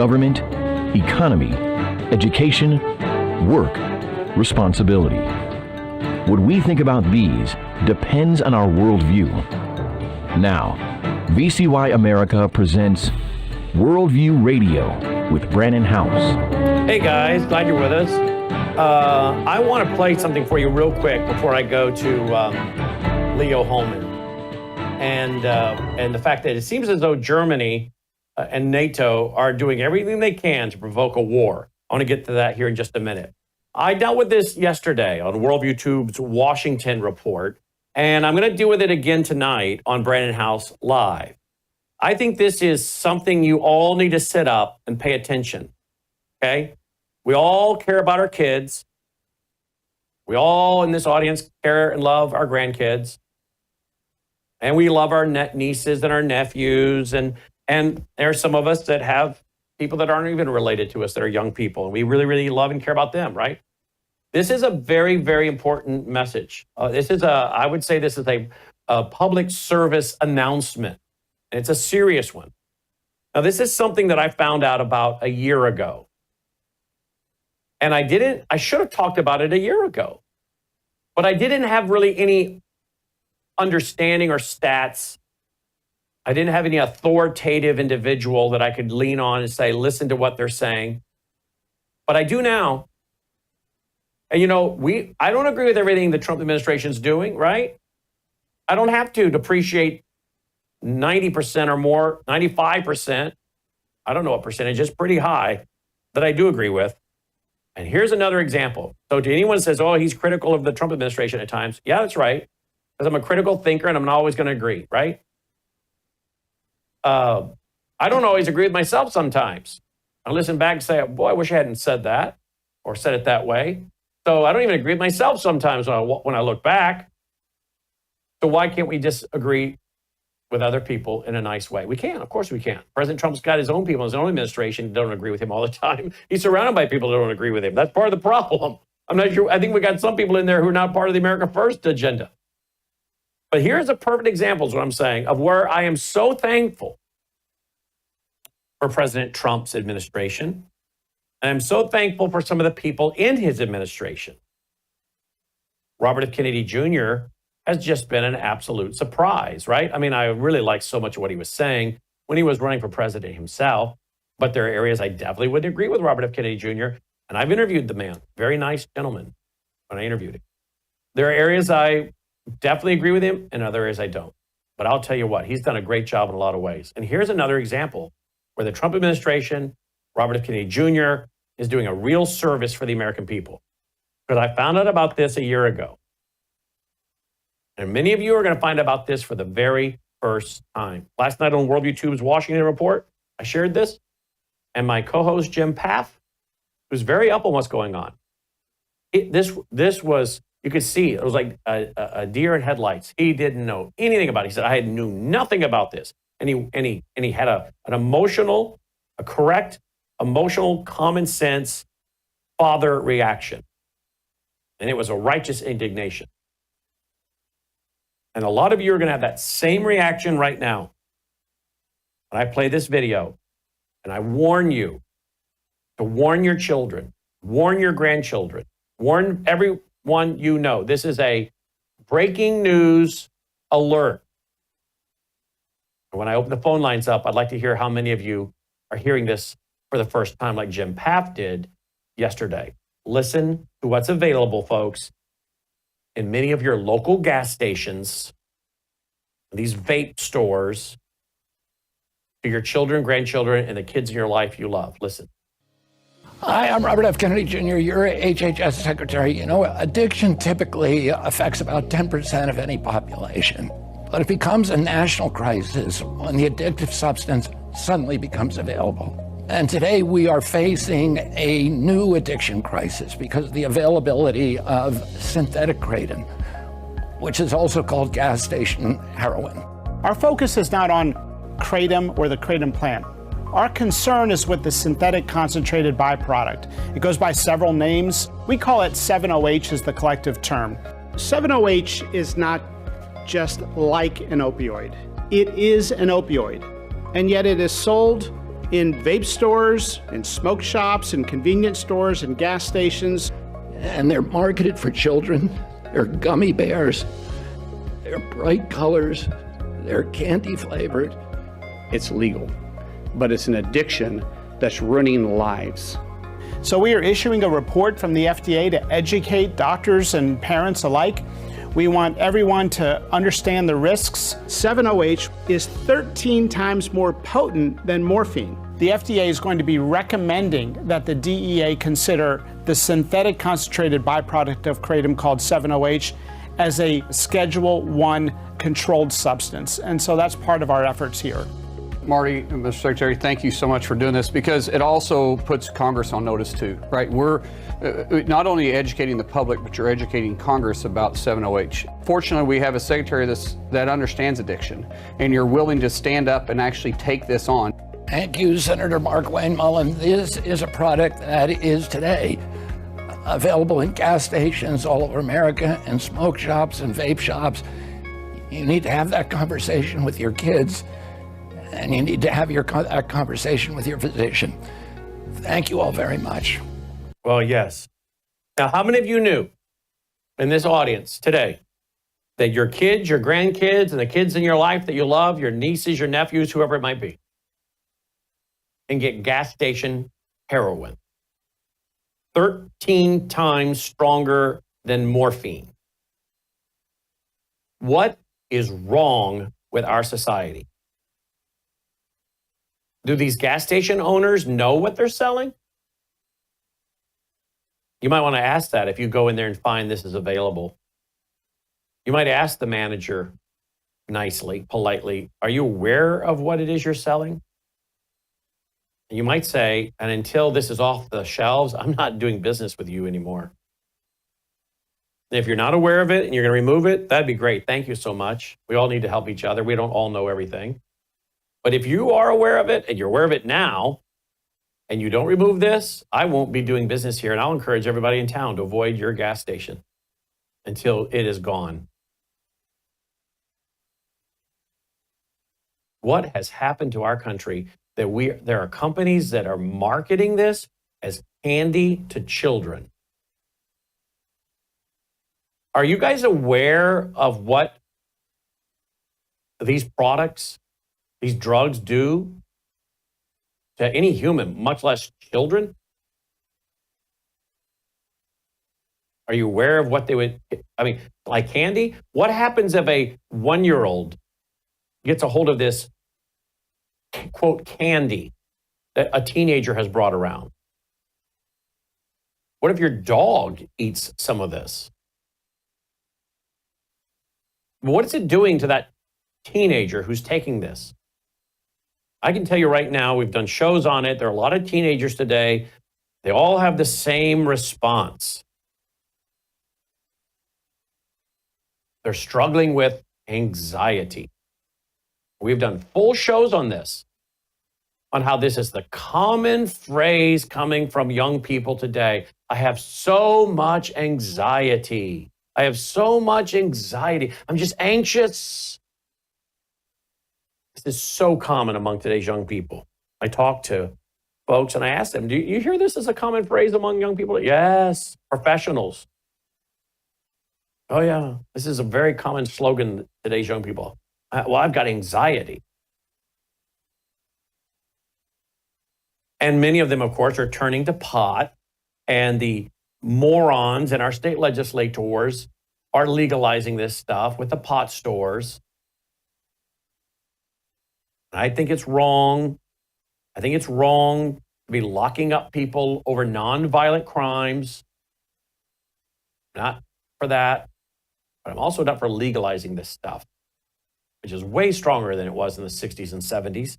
government, economy, education, work, responsibility. What we think about these depends on our worldview. Now, WWIII America presents Worldview Radio with Brandon House. Hey guys, glad you're with us. I want to play something for you real quick before I go to Leo Holman. And the fact that it seems as though Germany and NATO are doing everything they can to provoke a war. I want to get to that here in just a minute. I dealt with this yesterday on Worldview Tube's Washington report, and I'm going to deal with it again tonight on Brandon House Live. I think this is something you all need to sit up and pay attention, okay? We all care about our kids. We all in this audience care and love our grandkids. And we love our nieces and our nephews. And there are some of us that have people that aren't even related to us that are young people. And we really, really love and care about them, right? This is a very, very important message. I would say this is a public service announcement. And it's a serious one. Now, this is something that I found out about a year ago. And I should have talked about it a year ago. But I didn't have really any understanding or stats. I didn't have any authoritative individual that I could lean on and say, listen to what they're saying. But I do now. And I don't agree with everything the Trump administration is doing, right? I don't have to depreciate 90% or more, 95%. I don't know what percentage, it's pretty high that I do agree with. And here's another example. So to anyone who says, oh, he's critical of the Trump administration at times. Yeah, that's right. Because I'm a critical thinker and I'm not always going to agree, right? I don't always agree with myself sometimes. I listen back and say, boy, I wish I hadn't said that or said it that way. So I don't even agree with myself sometimes when I look back. So why can't we disagree with other people in a nice way? We can, of course we can. President Trump's got his own people in his own administration who don't agree with him all the time. He's surrounded by people that don't agree with him. That's part of the problem. I'm not sure. I think we got some people in there who are not part of the America First agenda. But here's a perfect example, is what I'm saying, of where I am so thankful for President Trump's administration. And I'm so thankful for some of the people in his administration. Robert F. Kennedy Jr. has just been an absolute surprise, right? I mean, I really liked so much of what he was saying when he was running for president himself, but there are areas I definitely wouldn't agree with Robert F. Kennedy Jr., and I've interviewed the man, very nice gentleman, when I interviewed him. There are areas I definitely agree with him, and other areas I don't. But I'll tell you what, he's done a great job in a lot of ways. And here's another example where the Trump administration, Robert F. Kennedy Jr., is doing a real service for the American people. Because I found out about this a year ago. And many of you are going to find out about this for the very first time. Last night on Worldview Tube's Washington report, I shared this. And my co-host, Jim Paff, was very up on what's going on. This was, you could see, it was like a deer in headlights. He didn't know anything about it. He said, I knew nothing about this. And he had a correct, emotional, common sense father reaction. And it was a righteous indignation. And a lot of you are going to have that same reaction right now. When I play this video, and I warn you to warn your children, warn your grandchildren, warn everyone you know. This is a breaking news alert. When I open the phone lines up, I'd like to hear how many of you are hearing this for the first time, like Jim Paff did yesterday. Listen to what's available, folks, in many of your local gas stations, these vape stores, to your children, grandchildren, and the kids in your life you love. Listen. Hi, I'm Robert F. Kennedy Jr., your HHS secretary. Addiction typically affects about 10% of any population. But it becomes a national crisis when the addictive substance suddenly becomes available. And today we are facing a new addiction crisis because of the availability of synthetic kratom, which is also called gas station heroin. Our focus is not on kratom or the kratom plant. Our concern is with the synthetic concentrated byproduct. It goes by several names. We call it 7-OH as the collective term. 7-OH is not just like an opioid. It is an opioid, and yet it is sold in vape stores, in smoke shops, in convenience stores, in gas stations. And they're marketed for children. They're gummy bears. They're bright colors. They're candy flavored. It's legal, but it's an addiction that's ruining lives. So we are issuing a report from the FDA to educate doctors and parents alike. We want everyone to understand the risks. 7-OH is 13 times more potent than morphine. The FDA is going to be recommending that the DEA consider the synthetic concentrated byproduct of kratom called 7-OH as a Schedule I controlled substance. And so that's part of our efforts here. Marty, Mr. Secretary, thank you so much for doing this, because it also puts Congress on notice too, right? We're not only educating the public, but you're educating Congress about 7-OH. Fortunately, we have a secretary that understands addiction, and you're willing to stand up and actually take this on. Thank you, Senator Mark Wayne Mullen. This is a product that is today available in gas stations all over America and smoke shops and vape shops. You need to have that conversation with your kids, and you need to have that conversation with your physician. Thank you all very much. Well, yes. Now, how many of you knew in this audience today that your kids, your grandkids, and the kids in your life that you love, your nieces, your nephews, whoever it might be, can get gas station heroin 13 times stronger than morphine? What is wrong with our society? Do these gas station owners know what they're selling? You might want to ask that if you go in there and find this is available. You might ask the manager nicely, politely, are you aware of what it is you're selling? And you might say, and until this is off the shelves, I'm not doing business with you anymore. And if you're not aware of it and you're going to remove it, that'd be great. Thank you so much. We all need to help each other. We don't all know everything. But if you are aware of it and you're aware of it now, and you don't remove this, I won't be doing business here. And I'll encourage everybody in town to avoid your gas station until it is gone. What has happened to our country that there are companies that are marketing this as candy to children? Are you guys aware of what these products, these drugs do to any human, much less children? Are you aware of what they would, like candy? What happens if a 1-year-old gets a hold of this, quote, candy that a teenager has brought around? What if your dog eats some of this? What is it doing to that teenager who's taking this? I can tell you right now, we've done shows on it. There are a lot of teenagers today. They all have the same response. They're struggling with anxiety. We've done full shows on this, on how this is the common phrase coming from young people today. I have so much anxiety. I have so much anxiety. I'm just anxious. This is so common among today's young people. I talk to folks and I ask them, do you hear this as a common phrase among young people? Yes, professionals. Oh yeah, this is a very common slogan today's young people. Well, I've got anxiety. And many of them, of course, are turning to pot, and the morons in our state legislators are legalizing this stuff with the pot stores. I think it's wrong. I think it's wrong to be locking up people over nonviolent crimes. Not for that, but I'm also not for legalizing this stuff, which is way stronger than it was in the 60s and 70s.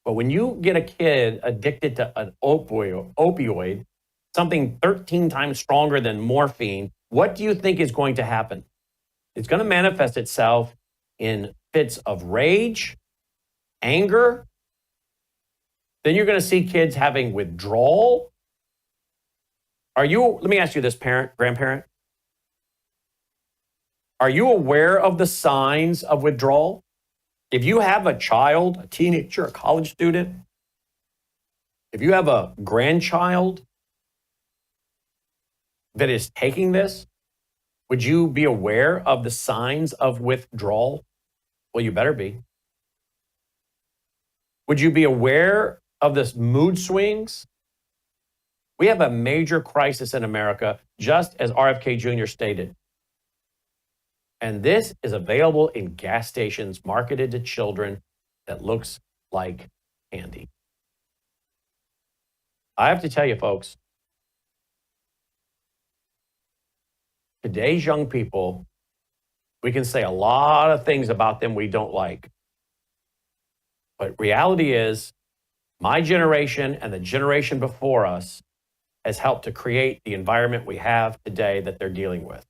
But when you get a kid addicted to an opioid, something 13 times stronger than morphine, what do you think is going to happen? It's going to manifest itself in fits of rage, anger. Then you're going to see kids having withdrawal. Let me ask you this, grandparent. Are you aware of the signs of withdrawal? If you have a child, a teenager, a college student, if you have a grandchild that is taking this, would you be aware of the signs of withdrawal? Well, you better be. Would you be aware of this mood swings? We have a major crisis in America, just as RFK Jr. stated. And this is available in gas stations marketed to children that looks like candy. I have to tell you, folks, today's young people, we can say a lot of things about them we don't like. But reality is, my generation and the generation before us has helped to create the environment we have today that they're dealing with.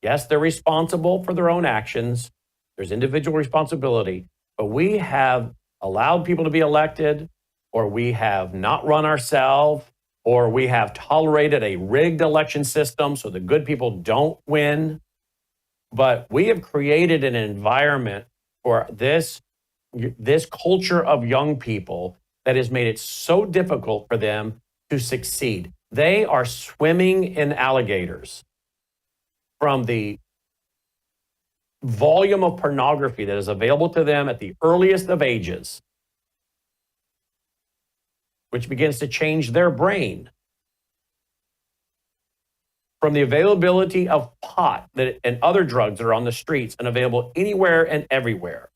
Yes, they're responsible for their own actions. There's individual responsibility, but we have allowed people to be elected, or we have not run ourselves, or we have tolerated a rigged election system so the good people don't win. But we have created an environment for this culture of young people that has made it so difficult for them to succeed. They are swimming in alligators from the volume of pornography that is available to them at the earliest of ages, which begins to change their brain, from the availability of pot and other drugs that are on the streets and available anywhere and everywhere,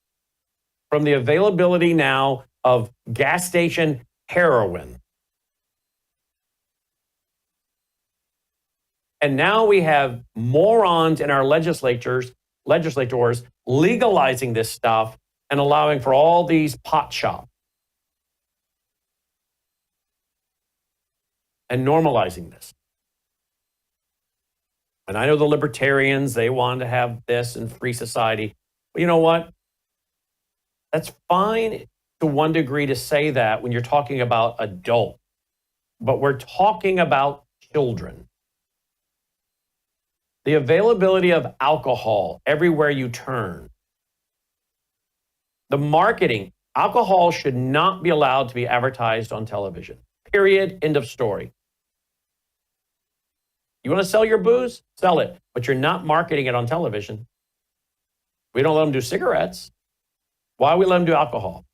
from the availability now of gas station heroin. And now we have morons in our legislators legalizing this stuff and allowing for all these pot shops and normalizing this. And I know the libertarians, they want to have this in free society. But you know what? That's fine to one degree to say that when you're talking about adults, but we're talking about children. The availability of alcohol everywhere you turn. The marketing, alcohol should not be allowed to be advertised on television. Period. End of story. You want to sell your booze? Sell it, but you're not marketing it on television. We don't let them do cigarettes. Why do we let them do alcohol?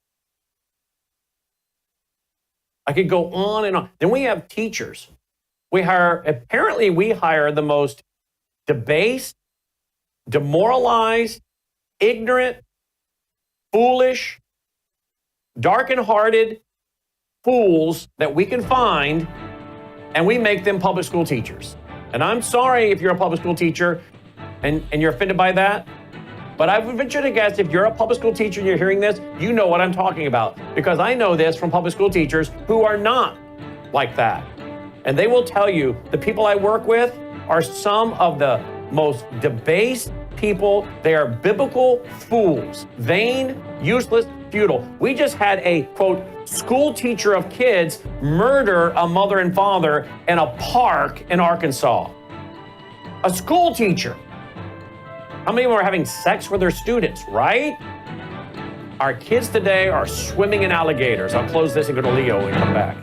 I could go on and on. Then we have teachers. Apparently we hire the most debased, demoralized, ignorant, foolish, dark-hearted fools that we can find, and we make them public school teachers. And I'm sorry if you're a public school teacher and you're offended by that, but I would venture to guess if you're a public school teacher and you're hearing this, you know what I'm talking about, because I know this from public school teachers who are not like that. And they will tell you the people I work with are some of the most debased people. They are biblical fools, vain, useless, futile. We just had a, quote, school teacher of kids murder a mother and father in a park in Arkansas. A school teacher. How many of them are having sex with their students, right? Our kids today are swimming in alligators. I'll close this and go to Leo and come back.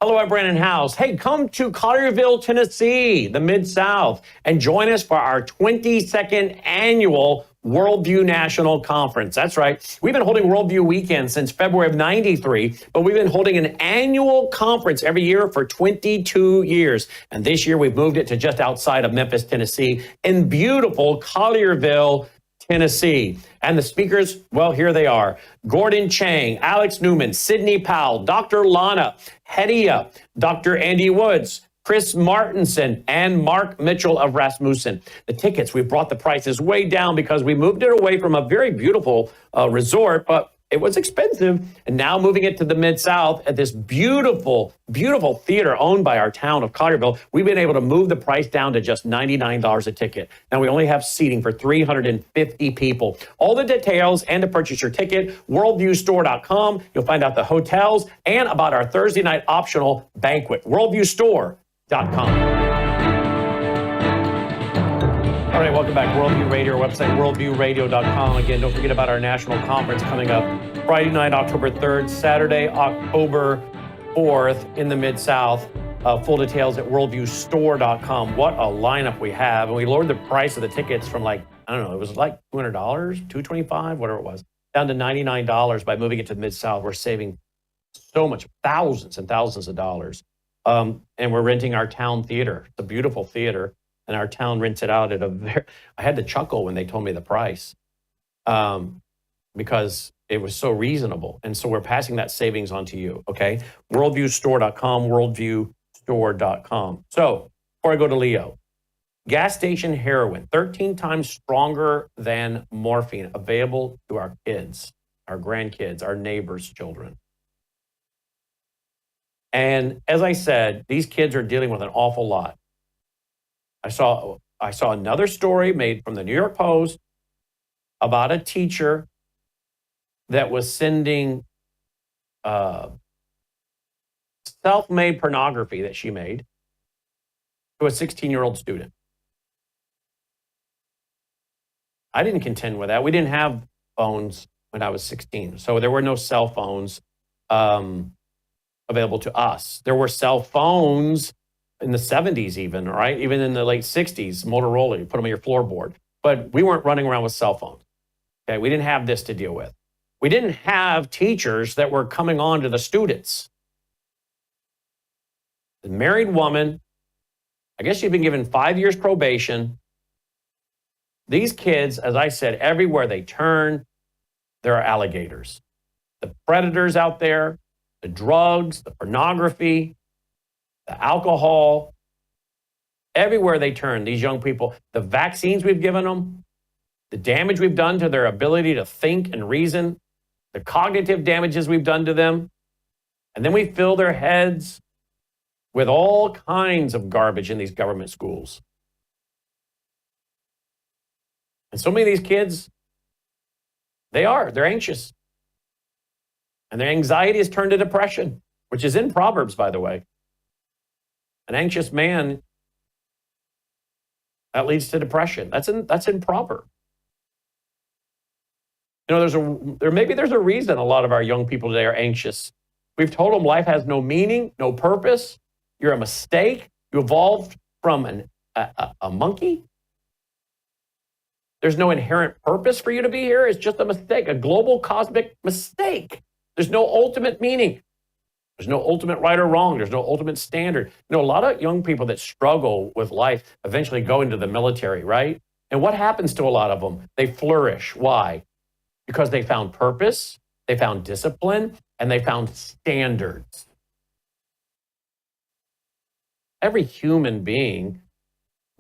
Hello, I'm Brandon House. Hey, come to Collierville, Tennessee, the Mid-South, and join us for our 22nd annual Worldview National Conference. That's right. We've been holding Worldview Weekend since February of '93, but we've been holding an annual conference every year for 22 years. And this year we've moved it to just outside of Memphis, Tennessee, in beautiful Collierville, Tennessee. And the speakers, well, here they are. Gordon Chang, Alex Newman, Sidney Powell, Dr. Lana Hedia, Dr. Andy Woods, Chris Martinson, and Mark Mitchell of Rasmussen. The tickets, we brought the prices way down because we moved it away from a very beautiful resort, but it was expensive. And now moving it to the Mid-South at this beautiful, beautiful theater owned by our town of Collierville, we've been able to move the price down to just $99 a ticket. Now we only have seating for 350 people. All the details and to purchase your ticket, worldviewstore.com. You'll find out the hotels and about our Thursday night optional banquet, worldviewstore.com. All right, welcome back. Worldview Radio, our website, worldviewradio.com. Again, don't forget about our national conference coming up Friday night, October 3rd, Saturday, October 4th in the Mid-South. Full details at worldviewstore.com. What a lineup we have. And we lowered the price of the tickets from like, I don't know, it was like $200, $225, whatever it was, down to $99 by moving it to the Mid-South. We're saving so much, thousands and thousands of dollars. And we're renting our town theater. It's a beautiful theater. And our town rents it out at I had to chuckle when they told me the price because it was so reasonable. And so we're passing that savings on to you, okay? Worldviewstore.com, worldviewstore.com. So before I go to Leo, gas station heroin, 13 times stronger than morphine, available to our kids, our grandkids, our neighbors' children. And as I said, these kids are dealing with an awful lot. I saw another story made from the New York Post about a teacher that was sending self-made pornography that she made to a 16-year-old student. I didn't contend with that. We didn't have phones when I was 16, so there were no cell phones available to us. There were cell phones in the 70s even, right? Even in the late 60s, Motorola, you put them on your floorboard. But we weren't running around with cell phones. Okay, we didn't have this to deal with. We didn't have teachers that were coming on to the students. The married woman, I guess she'd been given 5 years probation. These kids, as I said, everywhere they turn, there are alligators. The predators out there, the drugs, the pornography, the alcohol, everywhere they turn, these young people, the vaccines we've given them, the damage we've done to their ability to think and reason, the cognitive damages we've done to them, and then we fill their heads with all kinds of garbage in these government schools. And so many of these kids, they're anxious. And their anxiety is turned to depression, which is in Proverbs, by the way. An anxious man, that leads to depression. That's in Proverbs. You know, there's a reason a lot of our young people today are anxious. We've told them life has no meaning, no purpose. You're a mistake. You evolved from a monkey. There's no inherent purpose for you to be here. It's just a mistake, a global cosmic mistake. There's no ultimate meaning. There's no ultimate right or wrong. There's no ultimate standard. You know, a lot of young people that struggle with life eventually go into the military, right? And what happens to a lot of them? They flourish. Why? Because they found purpose, they found discipline, and they found standards. Every human being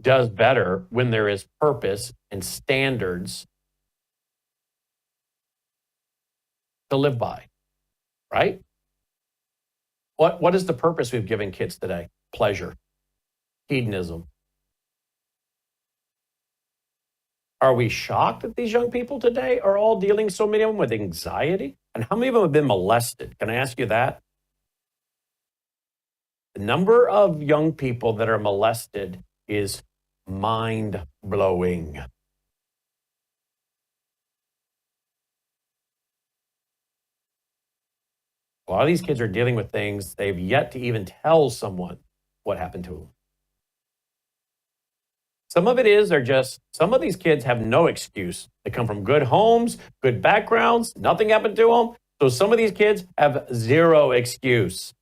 does better when there is purpose and standards to live by, right? What is the purpose we've given kids today? Pleasure, hedonism. Are we shocked that these young people today are all dealing, so many of them, with anxiety? And how many of them have been molested? Can I ask you that? The number of young people that are molested is mind-blowing. A lot of these kids are dealing with things they've yet to even tell someone what happened to them. Some of it is some of these kids have no excuse. They come from good homes, good backgrounds, nothing happened to them. So some of these kids have zero excuse.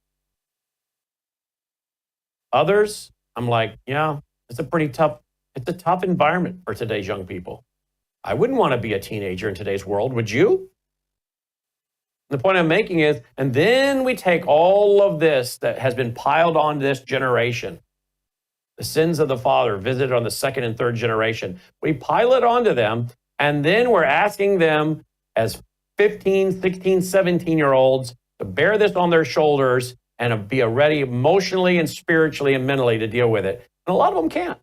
Others, I'm like, yeah, it's a tough environment for today's young people. I wouldn't want to be a teenager in today's world, would you? The point I'm making is, and then we take all of this that has been piled on this generation, the sins of the father visited on the second and third generation. We pile it onto them, and then we're asking them as 15, 16, 17-year-olds to bear this on their shoulders and be ready emotionally and spiritually and mentally to deal with it. And a lot of them can't.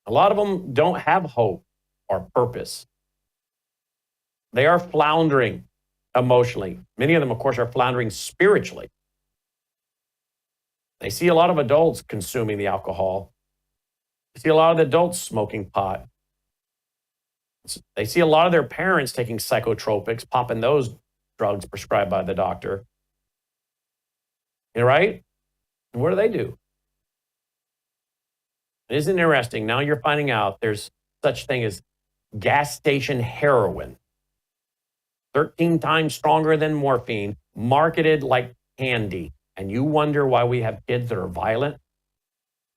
A lot of them don't have hope or purpose. They are floundering emotionally. Many of them, of course, are floundering spiritually. They see a lot of adults consuming the alcohol. You see a lot of the adults smoking pot. They see a lot of their parents taking psychotropics, popping those drugs prescribed by the doctor. You know, right? And what do? Isn't it interesting? Now you're finding out there's such thing as gas station heroin. 13 times stronger than morphine, marketed like candy. And you wonder why we have kids that are violent,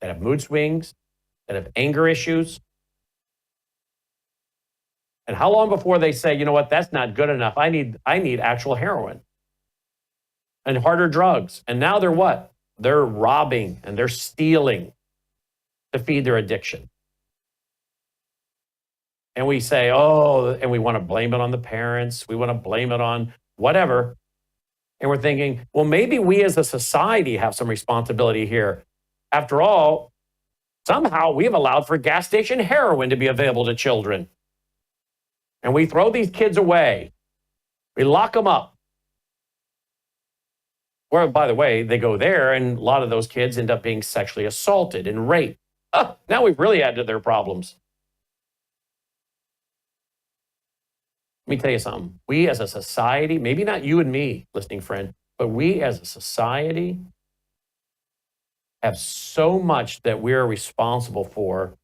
that have mood swings, that have anger issues. And how long before they say, you know what, that's not good enough. I need actual heroin and harder drugs. And now they're what? They're robbing and they're stealing to feed their addiction. And we say, oh, and we want to blame it on the parents. We want to blame it on whatever. And we're thinking, well, maybe we as a society have some responsibility here. After all, somehow we've allowed for gas station heroin to be available to children. And we throw these kids away. We lock them up. Where, by the way, they go there and a lot of those kids end up being sexually assaulted and raped. Now we've really added to their problems. Let me tell you something. We as a society, maybe not you and me, listening friend, but we as a society have so much that we're responsible for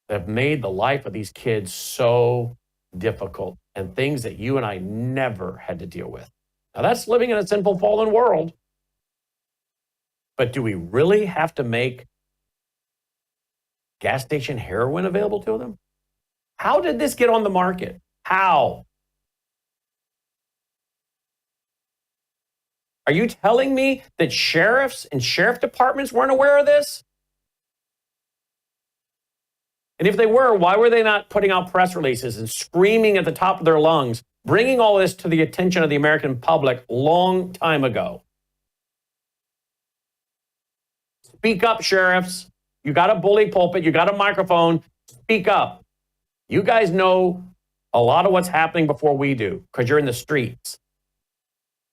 that have made the life of these kids so difficult and things that you and I never had to deal with. Now that's living in a sinful, fallen world. But do we really have to make gas station heroin available to them? How did this get on the market? How? Are you telling me that sheriffs and sheriff departments weren't aware of this? And if they were, why were they not putting out press releases and screaming at the top of their lungs, bringing all this to the attention of the American public long time ago? Speak up, sheriffs. You got a bully pulpit. You got a microphone. Speak up. You guys know a lot of what's happening before we do because you're in the streets.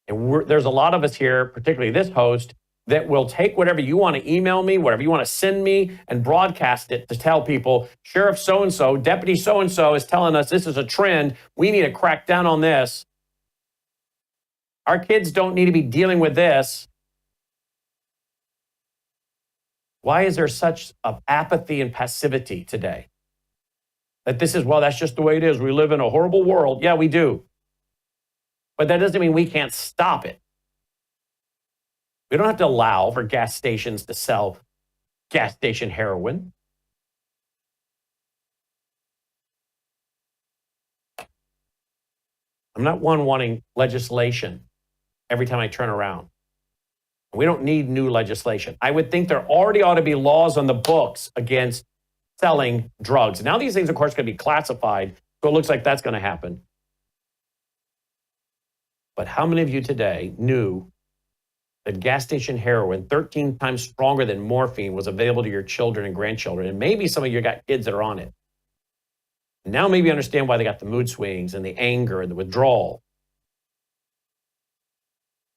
And there's a lot of us here, particularly this host, that will take whatever you want to email me, whatever you want to send me, and broadcast it to tell people, Sheriff so-and-so, Deputy so-and-so is telling us this is a trend. We need to crack down on this. Our kids don't need to be dealing with this. Why is there such apathy and passivity today? That this is, well, that's just the way it is. We live in a horrible world. Yeah, we do. But that doesn't mean we can't stop it. We don't have to allow for gas stations to sell gas station heroin. I'm not one wanting legislation every time I turn around. We don't need new legislation. I would think there already ought to be laws on the books against selling drugs. Now these things, of course, are going to be classified, so it looks like that's going to happen. But how many of you today knew that gas station heroin, 13 times stronger than morphine, was available to your children and grandchildren? And maybe some of you got kids that are on it. Now maybe you understand why they got the mood swings and the anger and the withdrawal.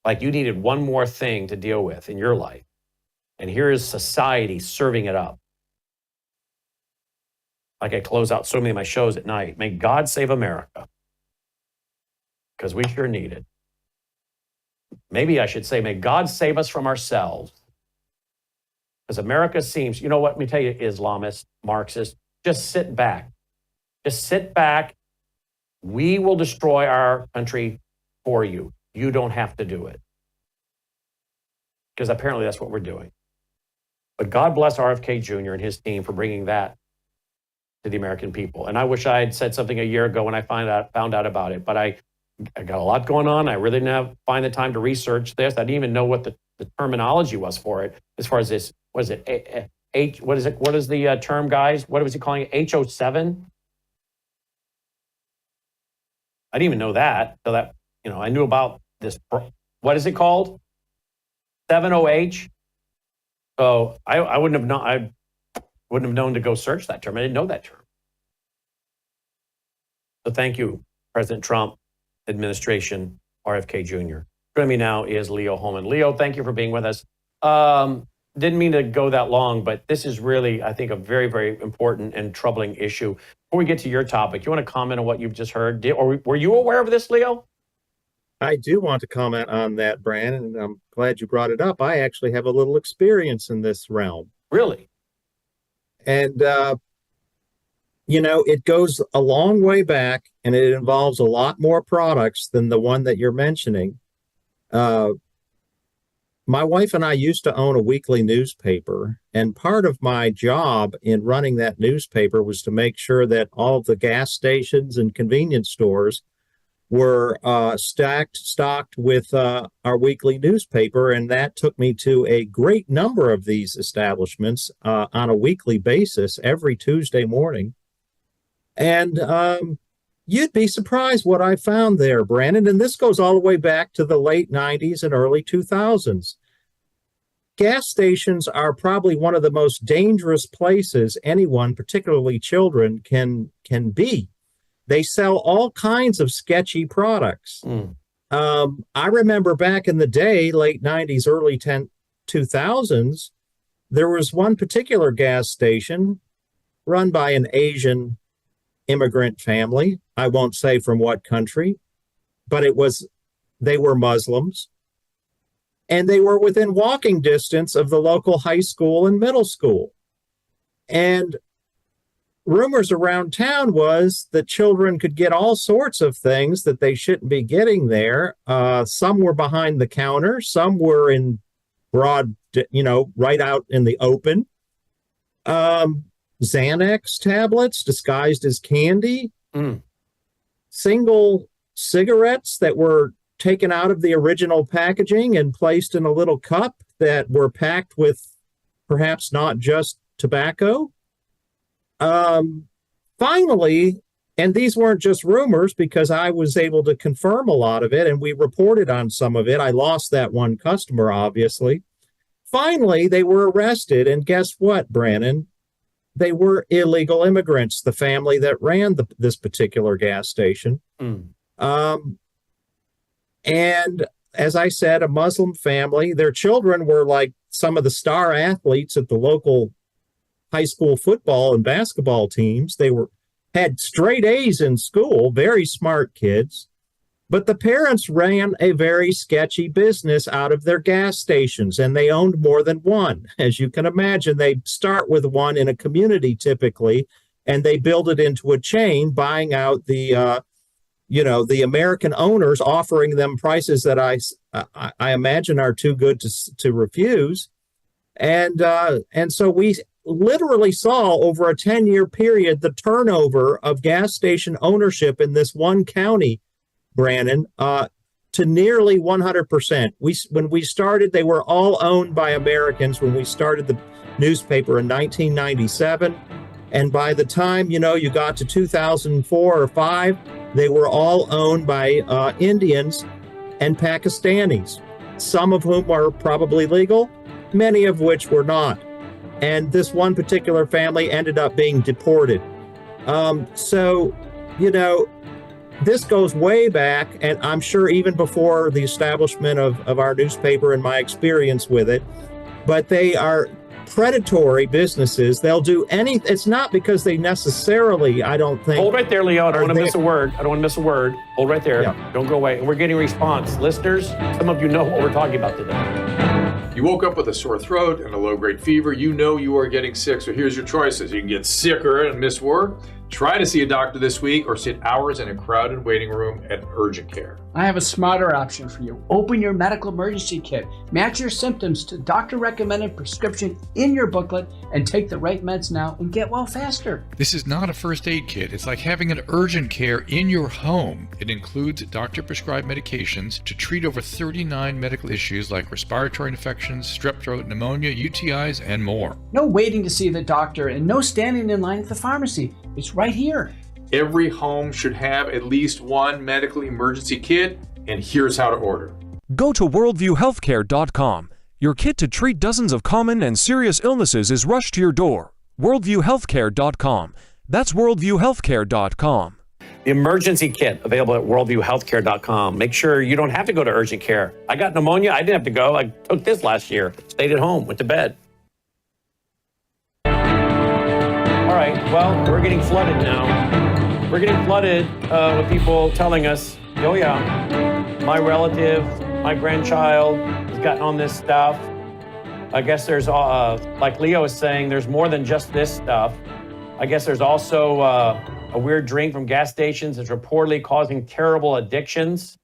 Like you needed one more thing to deal with in your life. And here is society serving it up. Like I close out so many of my shows at night. May God save America. Because we sure need it. Maybe I should say, may God save us from ourselves. Because America seems, you know what, let me tell you, Islamists, Marxists, just sit back. Just sit back. We will destroy our country for you. You don't have to do it. Because apparently that's what we're doing. But God bless RFK Jr. and his team for bringing that to the American people. And I wish I had said something a year ago when I found out about it. But I got a lot going on. I really didn't find the time to research this. I didn't even know what the terminology was for it. As far as this, what is it? What is it? What is the term, guys? What was he calling it? HO7? I didn't even know that. So that, you know, I knew about this. What is it called? 70H. So I wouldn't have known. I wouldn't have known to go search that term. I didn't know that term. So thank you, President Trump, administration, RFK Jr. Joining me now is Leo Holman. Leo, thank you for being with us. didn't mean to go that long, but this is really, I think, a very, very important and troubling issue. Before we get to your topic, you want to comment on what you've just heard? Or were you aware of this, Leo? I do want to comment on that, Brandon, and I'm glad you brought it up. I actually have a little experience in this realm. Really? And, it goes a long way back, and it involves a lot more products than the one that you're mentioning. My wife and I used to own a weekly newspaper, and part of my job in running that newspaper was to make sure that all of the gas stations and convenience stores were stocked with our weekly newspaper, and that took me to a great number of these establishments on a weekly basis every Tuesday morning. And you'd be surprised what I found there, Brandon, and this goes all the way back to the late 90s and early 2000s. Gas stations are probably one of the most dangerous places anyone, particularly children, can be. They sell all kinds of sketchy products. I remember back in the day, late 90s, early 2000s, there was one particular gas station run by an Asian immigrant family. I won't say from what country, but they were Muslims. And they were within walking distance of the local high school and middle school. And rumors around town was that children could get all sorts of things that they shouldn't be getting there. Some were behind the counter. Some were in broad, right out in the open. Xanax tablets disguised as candy. Single cigarettes that were taken out of the original packaging and placed in a little cup that were packed with perhaps not just tobacco. Finally, and these weren't just rumors because I was able to confirm a lot of it and we reported on some of it. I lost that one customer, obviously. Finally, they were arrested. And guess what, Brandon? They were illegal immigrants, the family that ran this particular gas station. And as I said, a Muslim family. Their children were like some of the star athletes at the local high school football and basketball teams. They had straight A's in school, very smart kids. But the parents ran a very sketchy business out of their gas stations, and they owned more than one. As you can imagine, they'd start with one in a community typically, and they build it into a chain, buying out the American owners, offering them prices that I imagine are too good to refuse. And so we literally saw over a 10-year period the turnover of gas station ownership in this one county, Brandon, to nearly 100%. When we started, they were all owned by Americans when we started the newspaper in 1997. And by the time, you got to 2004 or 5, they were all owned by Indians and Pakistanis, some of whom are probably legal, many of which were not. And this one particular family ended up being deported. This goes way back, and I'm sure even before the establishment of our newspaper and my experience with it, but they are predatory businesses. They'll do anything. It's not because they necessarily, I don't think. Hold right there, Leo. I don't want to miss a word. Hold right there. Yeah. Don't go away. And we're getting a response. Listeners, some of you know what we're talking about today. You woke up with a sore throat and a low-grade fever. You know you are getting sick, so here's your choices. You can get sicker and miss work. Try to see a doctor this week or sit hours in a crowded waiting room at urgent care. I have a smarter option for you. Open your medical emergency kit. Match your symptoms to doctor-recommended prescription in your booklet and take the right meds now and get well faster. This is not a first aid kit. It's like having an urgent care in your home. It includes doctor-prescribed medications to treat over 39 medical issues like respiratory infections, strep throat, pneumonia, UTIs, and more. No waiting to see the doctor and no standing in line at the pharmacy. It's right here. Every home should have at least one medical emergency kit, and here's how to order. Go to WorldviewHealthcare.com. Your kit to treat dozens of common and serious illnesses is rushed to your door. WorldviewHealthcare.com. That's WorldviewHealthcare.com. The emergency kit available at worldviewhealthcare.com. Make sure you don't have to go to urgent care. I got pneumonia. I didn't have to go. I took this last year. Stayed at home. Went to bed. All right. Well, we're getting flooded now. We're getting flooded with people telling us, oh, yeah, my relative, my grandchild has gotten on this stuff. I guess there's, like Leo is saying, there's more than just this stuff. I guess there's also a weird drink from gas stations that's reportedly causing terrible addictions.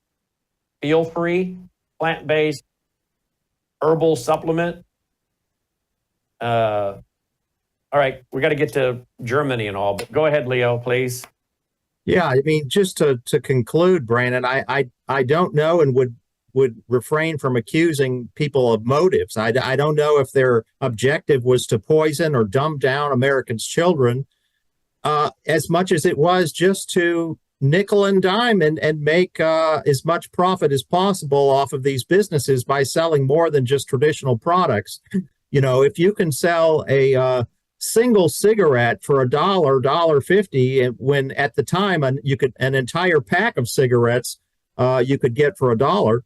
Feel-free, plant-based herbal supplement. All right, we got to get to Germany and all, but go ahead, Leo, please. Yeah, I mean, just to conclude, Brandon, I don't know and would refrain from accusing people of motives. I don't know if their objective was to poison or dumb down Americans' children as much as it was just to nickel and dime and make as much profit as possible off of these businesses by selling more than just traditional products. You know, if you can sell a single cigarette for $1.50, when at the time you could an entire pack of cigarettes you could get for $1,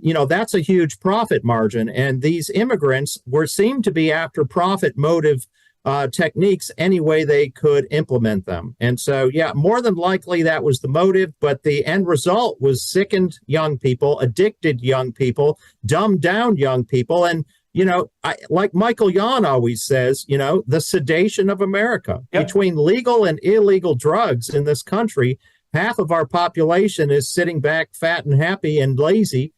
you know, that's a huge profit margin. And these immigrants seemed to be after profit motive techniques any way they could implement them. And so, yeah, more than likely that was the motive, but the end result was sickened young people, addicted young people, dumbed down young people. And, you know, like Michael Yon always says, you know, the sedation of America. Yep. Between legal and illegal drugs in this country, half of our population is sitting back fat and happy and lazy,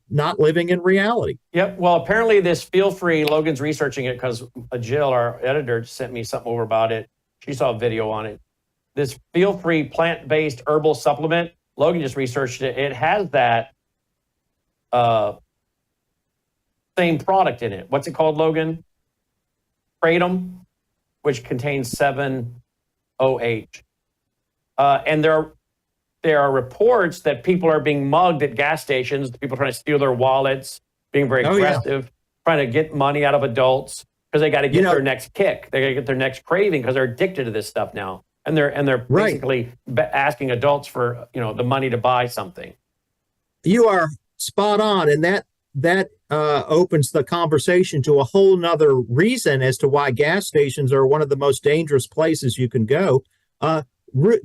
not living in reality. Yep. Well, apparently this feel-free, Logan's researching it because Jill, our editor, sent me something over about it. She saw a video on it. This feel-free plant-based herbal supplement, Logan just researched it. It has that same product in it. What's it called, Logan? Kratom, which contains 7-OH. And there are reports that people are being mugged at gas stations, people trying to steal their wallets, being very aggressive, trying to get money out of adults because they got to get their next kick. They got to get their next craving because they're addicted to this stuff now. And they're basically asking adults for, you know, the money to buy something. You are spot on. And that opens the conversation to a whole nother reason as to why gas stations are one of the most dangerous places you can go.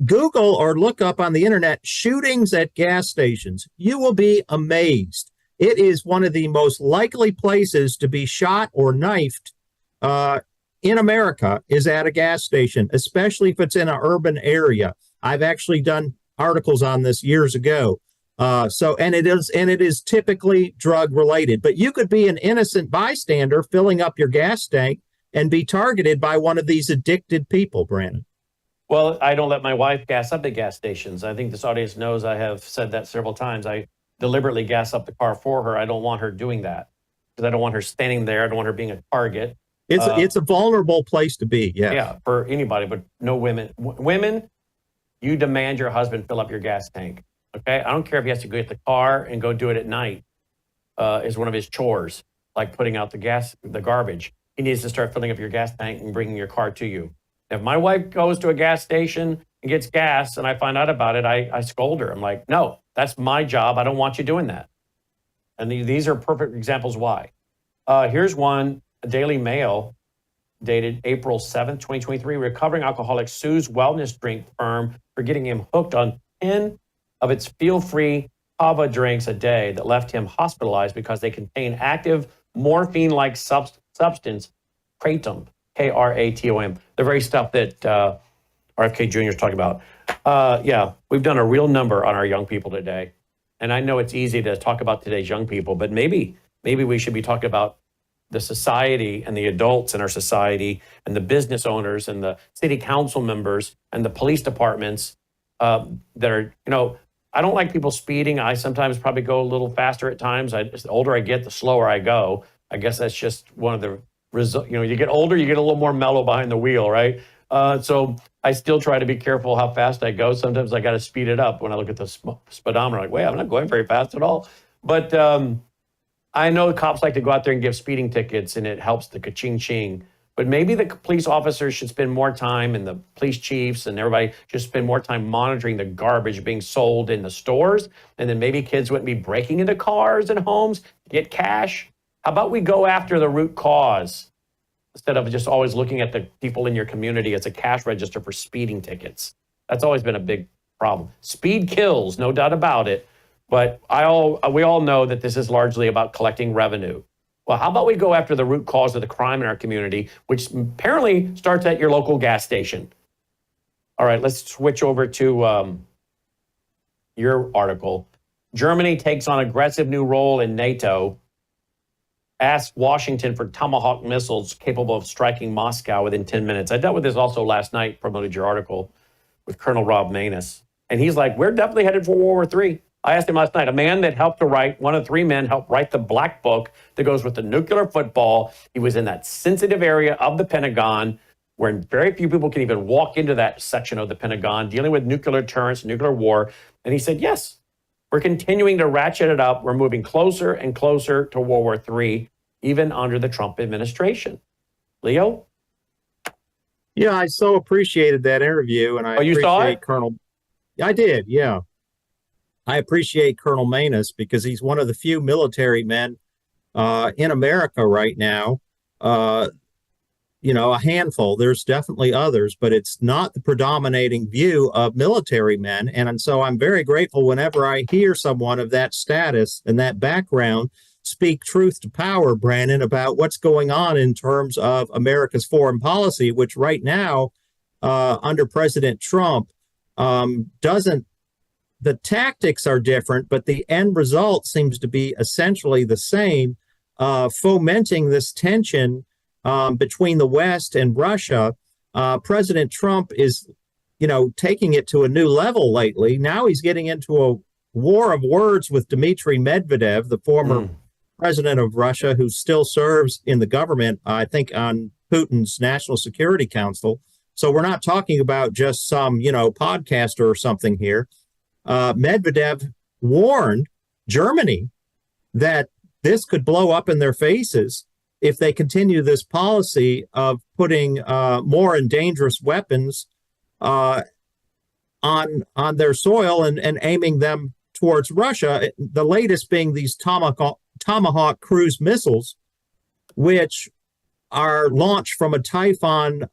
Google or look up on the internet shootings at gas stations. You will be amazed. It is one of the most likely places to be shot or knifed in America is at a gas station, especially if it's in an urban area. I've actually done articles on this years ago. And it is typically drug related, but you could be an innocent bystander filling up your gas tank and be targeted by one of these addicted people, Brandon. Well, I don't let my wife gas up at gas stations. I think this audience knows I have said that several times. I deliberately gas up the car for her. I don't want her doing that because I don't want her standing there. I don't want her being a target. It's a vulnerable place to be. Yeah. Yeah, for anybody, but no women. Women, you demand your husband fill up your gas tank. Okay, I don't care if he has to get the car and go do it at night. Is one of his chores, like putting out the garbage. He needs to start filling up your gas tank and bringing your car to you. If my wife goes to a gas station and gets gas and I find out about it, I scold her. I'm like, no, that's my job. I don't want you doing that. And these are perfect examples why. Here's one, a Daily Mail, dated April 7th, 2023. Recovering alcoholic sues wellness drink firm for getting him hooked on 10 of its feel-free kava drinks a day that left him hospitalized because they contain active morphine-like substance, kratom. Kratom, the very stuff that RFK Jr. is talking about. Yeah, we've done a real number on our young people today. And I know it's easy to talk about today's young people, but maybe we should be talking about the society and the adults in our society and the business owners and the city council members and the police departments that are, you know, I don't like people speeding. I sometimes probably go a little faster at times. The older I get, the slower I go. I guess that's just one of the result. You know, you get older, you get a little more mellow behind the wheel, right? So I still try to be careful how fast I go. Sometimes I got to speed it up when I look at the speedometer. Like, wait, I'm not going very fast at all. But I know cops like to go out there and give speeding tickets, and it helps the ka-ching-ching. But maybe the police officers should spend more time, and the police chiefs and everybody just spend more time monitoring the garbage being sold in the stores. And then maybe kids wouldn't be breaking into cars and homes to get cash. How about we go after the root cause instead of just always looking at the people in your community as a cash register for speeding tickets? That's always been a big problem. Speed kills, no doubt about it. But we all know that this is largely about collecting revenue. Well, how about we go after the root cause of the crime in our community, which apparently starts at your local gas station? All right, let's switch over to your article. Germany takes on aggressive new role in NATO, asks Washington for Tomahawk missiles capable of striking Moscow within 10 minutes. I dealt with this also last night, promoted your article, with Colonel Rob Maness. And he's like, we're definitely headed for World War III. I asked him last night, a man that helped to write, one of 3 men helped write the black book that goes with the nuclear football. He was in that sensitive area of the Pentagon where very few people can even walk into that section of the Pentagon, dealing with nuclear deterrence, nuclear war. And he said, yes, we're continuing to ratchet it up. We're moving closer and closer to World War III, even under the Trump administration. Leo? Yeah, I so appreciated that interview, and I you saw it? Colonel. I did, yeah. I appreciate Colonel Maness because he's one of the few military men in America right now. A handful. There's definitely others, but it's not the predominating view of military men. And so I'm very grateful whenever I hear someone of that status and that background speak truth to power, Brandon, about what's going on in terms of America's foreign policy, which right now, under President Trump, doesn't. The tactics are different, but the end result seems to be essentially the same, fomenting this tension between the West and Russia. President Trump is, taking it to a new level lately. Now he's getting into a war of words with Dmitry Medvedev, the former president of Russia, who still serves in the government, I think, on Putin's National Security Council. So we're not talking about just some, podcaster or something here. Medvedev warned Germany that this could blow up in their faces if they continue this policy of putting more and dangerous weapons on their soil and aiming them towards Russia. The latest being these Tomahawk cruise missiles, which are launched from a Typhoon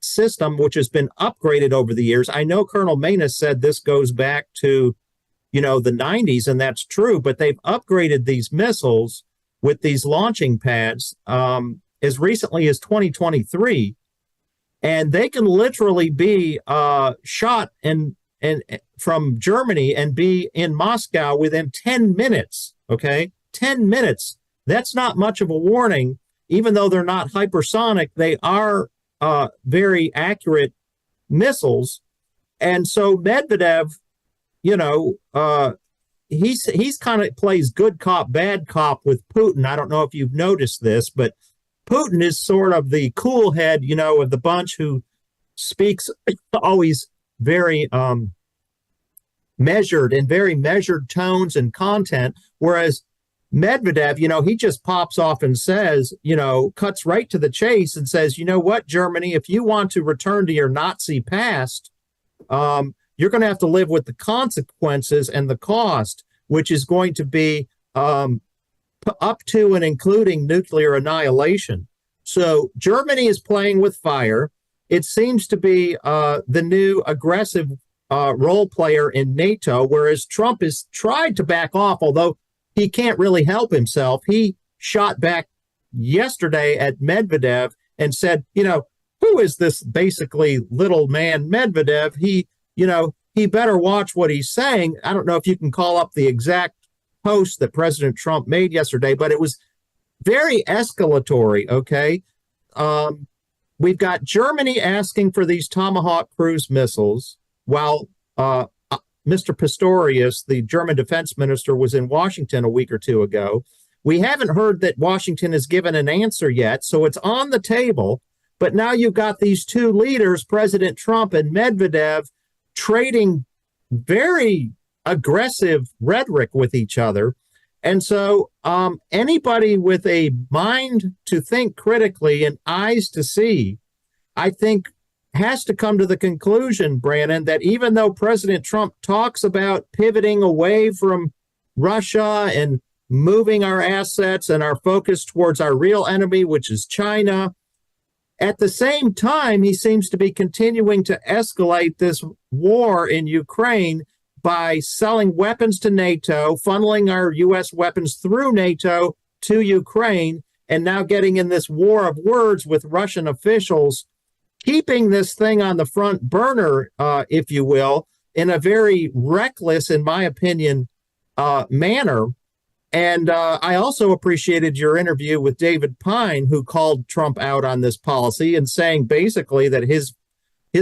system, which has been upgraded over the years. I know Colonel Maness said this goes back to, the 90s, and that's true, but they've upgraded these missiles with these launching pads as recently as 2023, and they can literally be shot and from Germany and be in Moscow within 10 minutes, okay? 10 minutes. That's not much of a warning. Even though they're not hypersonic, they are very accurate missiles. And so Medvedev, he's kind of plays good cop, bad cop with Putin. I don't know if you've noticed this, but Putin is sort of the cool head, of the bunch who speaks always very measured in very measured tones and content, whereas Medvedev, he just pops off and says, cuts right to the chase and says, you know what, Germany, if you want to return to your Nazi past, you're going to have to live with the consequences and the cost, which is going to be up to and including nuclear annihilation. So Germany is playing with fire. It seems to be the new aggressive role player in NATO, whereas Trump has tried to back off, although he can't really help himself. He shot back yesterday at Medvedev and said, who is this basically little man Medvedev? He better watch what he's saying. I don't know if you can call up the exact post that President Trump made yesterday, but it was very escalatory, okay? We've got Germany asking for these Tomahawk cruise missiles while Mr. Pistorius, the German defense minister, was in Washington a week or two ago. We haven't heard that Washington has given an answer yet, so it's on the table. But now you've got these two leaders, President Trump and Medvedev, trading very aggressive rhetoric with each other. And so anybody with a mind to think critically and eyes to see, I think, has to come to the conclusion, Brandon, that even though President Trump talks about pivoting away from Russia and moving our assets and our focus towards our real enemy, which is China, at the same time, he seems to be continuing to escalate this war in Ukraine by selling weapons to NATO, funneling our U.S. weapons through NATO to Ukraine, and now getting in this war of words with Russian officials, keeping this thing on the front burner, if you will, in a very reckless, in my opinion, manner. And I also appreciated your interview with David Pine, who called Trump out on this policy and saying basically that his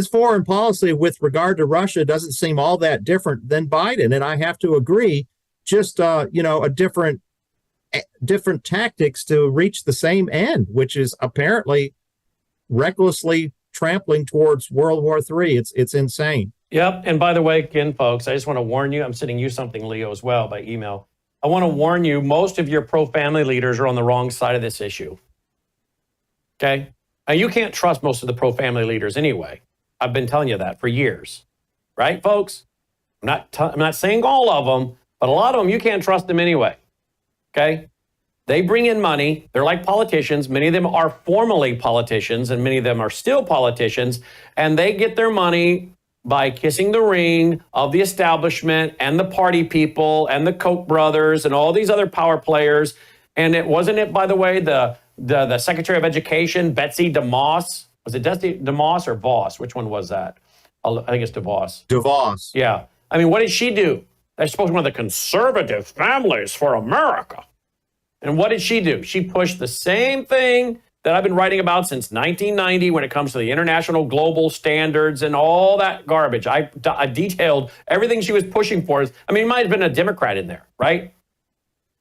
foreign policy with regard to Russia doesn't seem all that different than Biden. And I have to agree, just, a different tactics to reach the same end, which is apparently recklessly trampling towards World War III. It's insane. Yep. And by the way, again, folks, I just want to warn you, I'm sending you something, Leo, as well by email. I want to warn you, most of your pro-family leaders are on the wrong side of this issue. Okay? Now, you can't trust most of the pro-family leaders anyway. I've been telling you that for years. Right, folks? I'm not saying all of them, but a lot of them, you can't trust them anyway. Okay? They bring in money. They're like politicians. Many of them are formerly politicians, and many of them are still politicians, and they get their money by kissing the ring of the establishment and the party people and the Koch brothers and all these other power players. And it wasn't, by the way, the Secretary of Education, Betsy DeVos. Was it DeVos or Voss? Which one was that? I think it's DeVos. DeVos. Yeah. I mean, what did she do? She's supposed to be one of the conservative families for America. And what did she do? She pushed the same thing that I've been writing about since 1990 when it comes to the international global standards and all that garbage. I detailed everything she was pushing for. I mean, it might have been a Democrat in there, right?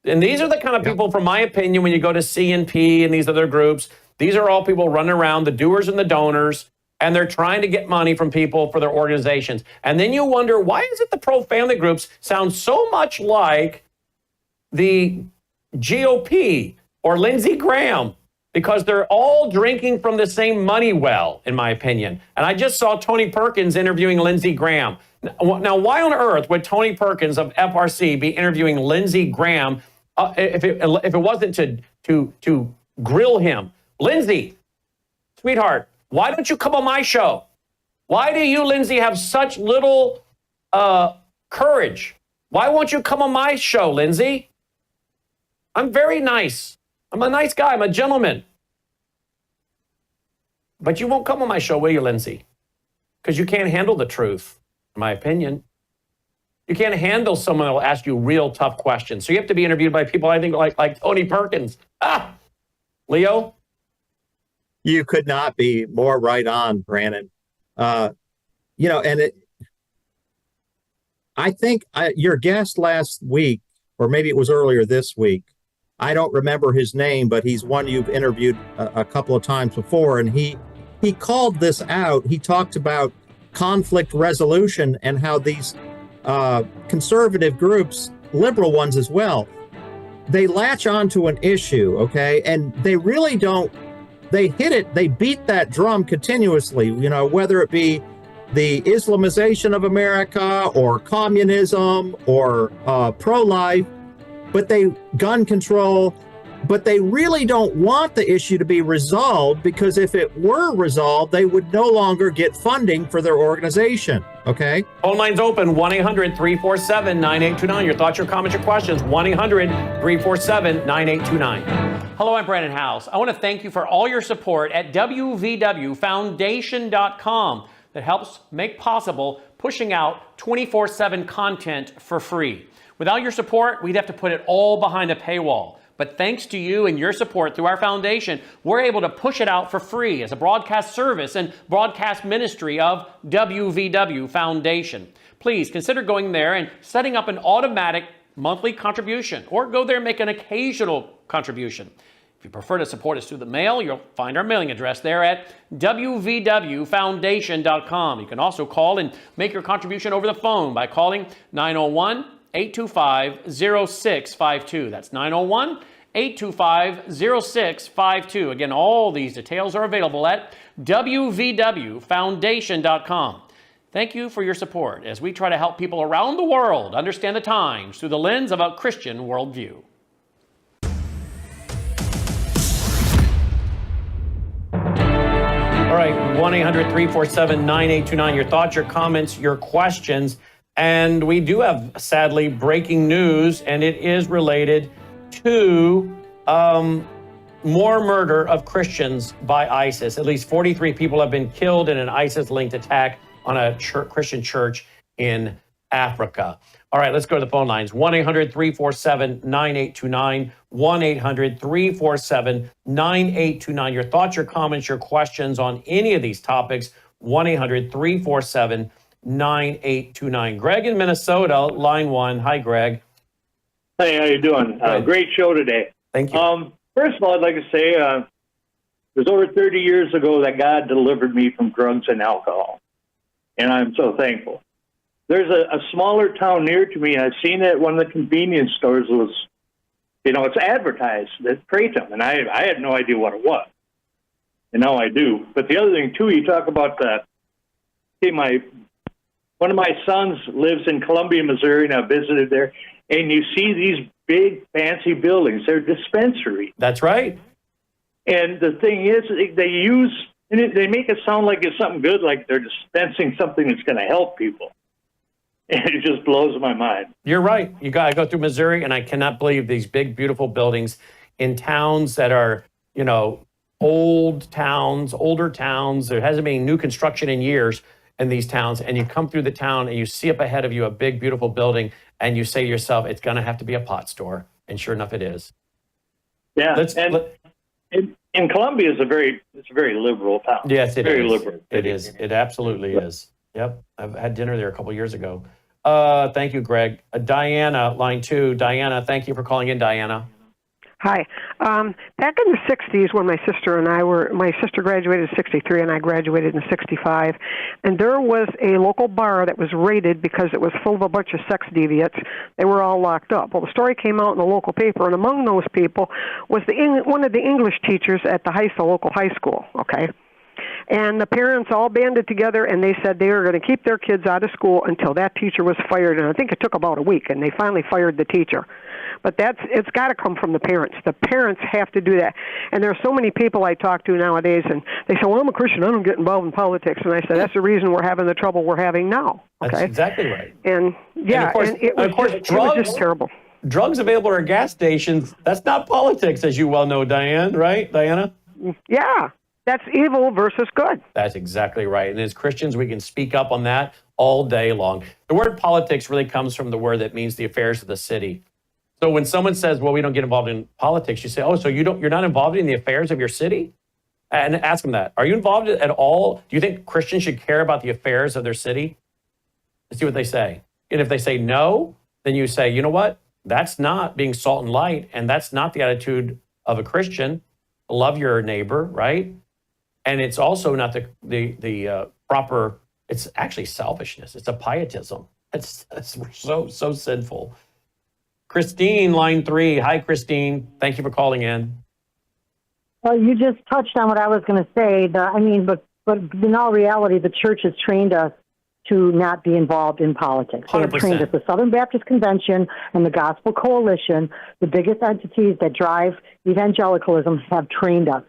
And these are the kind of people, from my opinion, when you go to CNP and these other groups, these are all people running around, the doers and the donors, and they're trying to get money from people for their organizations. And then you wonder, why is it the pro-family groups sound so much like the GOP or Lindsey Graham? Because they're all drinking from the same money well, in my opinion. And I just saw Tony Perkins interviewing Lindsey Graham. Now, why on earth would Tony Perkins of FRC be interviewing Lindsey Graham if it wasn't to grill him? Lindsey, sweetheart, why don't you come on my show? Why do you, Lindsey, have such little courage? Why won't you come on my show, Lindsey? I'm very nice. I'm a nice guy. I'm a gentleman. But you won't come on my show, will you, Lindsey? Because you can't handle the truth, in my opinion. You can't handle someone that will ask you real tough questions. So you have to be interviewed by people, I think, like Tony Perkins. Leo? You could not be more right on, Brandon. I think your guest last week, or maybe it was earlier this week, I don't remember his name, but he's one you've interviewed a couple of times before, and he called this out. He talked about conflict resolution and how these conservative groups, liberal ones as well, they latch onto an issue, okay, and they really don't. They hit it. They beat that drum continuously. Whether it be the Islamization of America or communism or pro-life. But gun control, but they really don't want the issue to be resolved, because if it were resolved, they would no longer get funding for their organization, okay? Phone line's open, 1-800-347-9829. Your thoughts, your comments, your questions, 1-800-347-9829. Hello, I'm Brandon House. I want to thank you for all your support at WWIIfoundation.com that helps make possible pushing out 24/7 content for free. Without your support, we'd have to put it all behind a paywall. But thanks to you and your support through our foundation, we're able to push it out for free as a broadcast service and broadcast ministry of WVW Foundation. Please consider going there and setting up an automatic monthly contribution, or go there and make an occasional contribution. If you prefer to support us through the mail, you'll find our mailing address there at WVWfoundation.com. You can also call and make your contribution over the phone by calling 901 901-825-0652. That's 901-825-0652. Again, all these details are available at WVWFoundation.com. Thank you for your support as we try to help people around the world understand the times through the lens of a Christian worldview. All right, 1-800-347-9829. Your thoughts, your comments, your questions. And we do have, sadly, breaking news, and it is related to more murder of Christians by ISIS. At least 43 people have been killed in an ISIS-linked attack on a Christian church in Africa. All right, let's go to the phone lines. 1-800-347-9829. 1-800-347-9829. Your thoughts, your comments, your questions on any of these topics. 1-800-347-9829. Greg in Minnesota, line 1. Hi, Greg. Hey, how you doing? Great show today. Thank you. First of all, I'd like to say it was over 30 years ago that God delivered me from drugs and alcohol, and I'm so thankful. There's a smaller town near to me, and I've seen it at one of the convenience stores was, it's advertised at Kratom, and I had no idea what it was, and now I do. But the other thing, too, you talk about one of my sons lives in Columbia, Missouri, and I visited there, and you see these big, fancy buildings. They're dispensaries. That's right. And the thing is, they make it sound like it's something good, like they're dispensing something that's going to help people. And it just blows my mind. You're right. I go through Missouri, and I cannot believe these big, beautiful buildings in towns that are, older towns. There hasn't been new construction in years in these towns. And you come through the town, and you see up ahead of you a big, beautiful building, and you say to yourself, it's going to have to be a pot store. And sure enough, it is. Yeah. And Columbia is a very liberal town. Yes, it is. Very liberal. It is. It absolutely is. Yep. I've had dinner there a couple years ago. Thank you, Greg. Diana, line 2. Diana, thank you for calling in, Diana. Hi. Back in the 60s when my sister graduated in 63 and I graduated in 65, and there was a local bar that was raided because it was full of a bunch of sex deviants. They were all locked up. Well, the story came out in the local paper, and among those people was one of the English teachers at the local high school, okay? And the parents all banded together, and they said they were going to keep their kids out of school until that teacher was fired. And I think it took about a week, and they finally fired the teacher. But it's got to come from the parents. The parents have to do that. And there are so many people I talk to nowadays, and they say, well, I'm a Christian. I don't get involved in politics. And I said, that's the reason we're having the trouble we're having now. Okay? That's exactly right. And, yeah, it was just terrible. Drugs available at gas stations, that's not politics, as you well know, Diana, right, Diana? Yeah. That's evil versus good. That's exactly right. And as Christians, we can speak up on that all day long. The word politics really comes from the word that means the affairs of the city. So when someone says, well, we don't get involved in politics, you say, oh, so you're not involved in the affairs of your city? And ask them that. Are you involved at all? Do you think Christians should care about the affairs of their city? Let's see what they say. And if they say no, then you say, you know what? That's not being salt and light, and that's not the attitude of a Christian. Love your neighbor, right? And it's also not the proper, it's actually selfishness. It's a pietism. It's so sinful. Christine, line 3. Hi, Christine. Thank you for calling in. Well, you just touched on what I was going to say. But in all reality, the church has trained us to not be involved in politics. They have trained us. The Southern Baptist Convention and the Gospel Coalition, the biggest entities that drive evangelicalism, have trained us.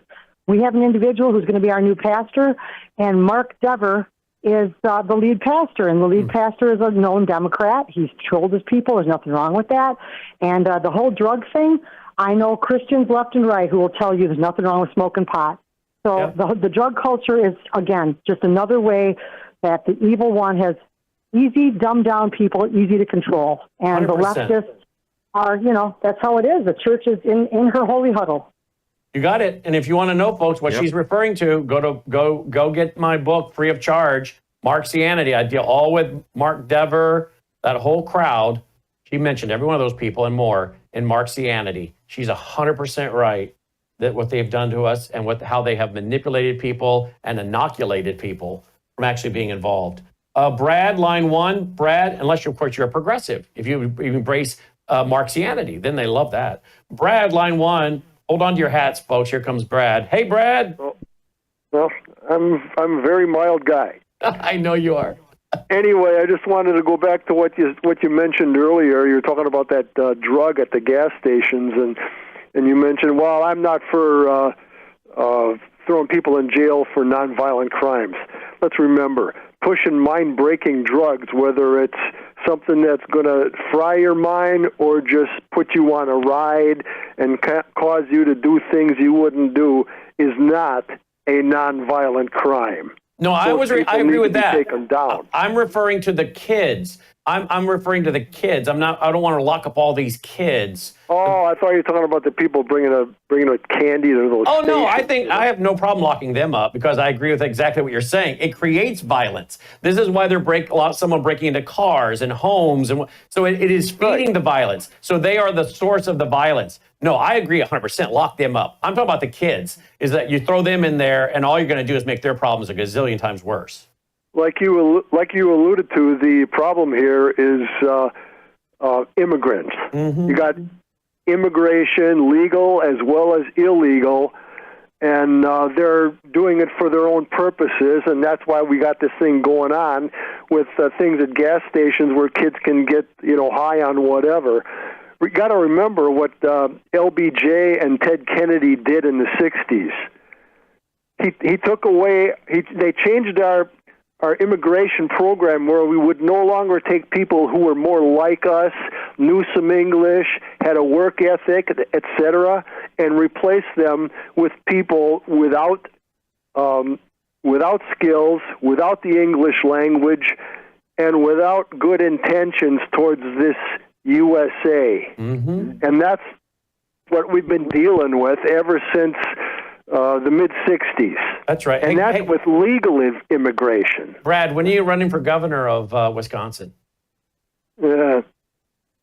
We have an individual who's going to be our new pastor, and Mark Dever is the lead pastor, and the lead pastor is a known Democrat. He's trolled his people. There's nothing wrong with that. And the whole drug thing, I know Christians left and right who will tell you there's nothing wrong with smoking pot. So the drug culture is, again, just another way that the evil one has easy, dumbed-down people, easy to control. And 100%. The leftists are, that's how it is. The church is in her holy huddle. You got it. And if you want to know, folks, what she's referring to, go get my book free of charge, Marxianity. I deal all with Mark Dever, that whole crowd. She mentioned every one of those people and more in Marxianity. She's 100% right that what they've done to us and how they have manipulated people and inoculated people from actually being involved. Brad, line 1. Brad, unless of course you're a progressive. If you embrace Marxianity, then they love that. Brad, line 1. Hold on to your hats, folks. Here comes Brad. Hey, Brad. Well, I'm a very mild guy. I know you are. Anyway, I just wanted to go back to what you mentioned earlier. You were talking about that drug at the gas stations, and you mentioned, well, I'm not for throwing people in jail for nonviolent crimes. Let's remember, pushing mind-breaking drugs, whether it's something that's going to fry your mind or just put you on a ride and cause you to do things you wouldn't do, is not a nonviolent crime. No, I agree with that. Taken down. I'm referring to the kids. I'm referring to the kids. I don't want to lock up all these kids. Oh, I thought you were talking about the people bringing a candy to those. Oh, stations. no, I think I have no problem locking them up because I agree with exactly what you're saying. It creates violence. This is why someone breaking into cars and homes, and so it is feeding the violence. So they are the source of the violence. No, I agree 100%. Lock them up. I'm talking about the kids. Is that you throw them in there, and all you're going to do is make their problems a gazillion times worse. Like you alluded to, the problem here is immigrants. Mm-hmm. You got immigration, legal as well as illegal, and they're doing it for their own purposes, and that's why we got this thing going on with things at gas stations where kids can get high on whatever. We got to remember what LBJ and Ted Kennedy did in the 60s. He took away. They changed our immigration program where we would no longer take people who were more like us, knew some English, had a work ethic, etc., and replace them with people without skills, without the English language, and without good intentions towards this USA. Mm-hmm. And that's what we've been dealing with ever since the mid-'60s. That's right. And that's with legal immigration. Brad, when are you running for governor of Wisconsin? I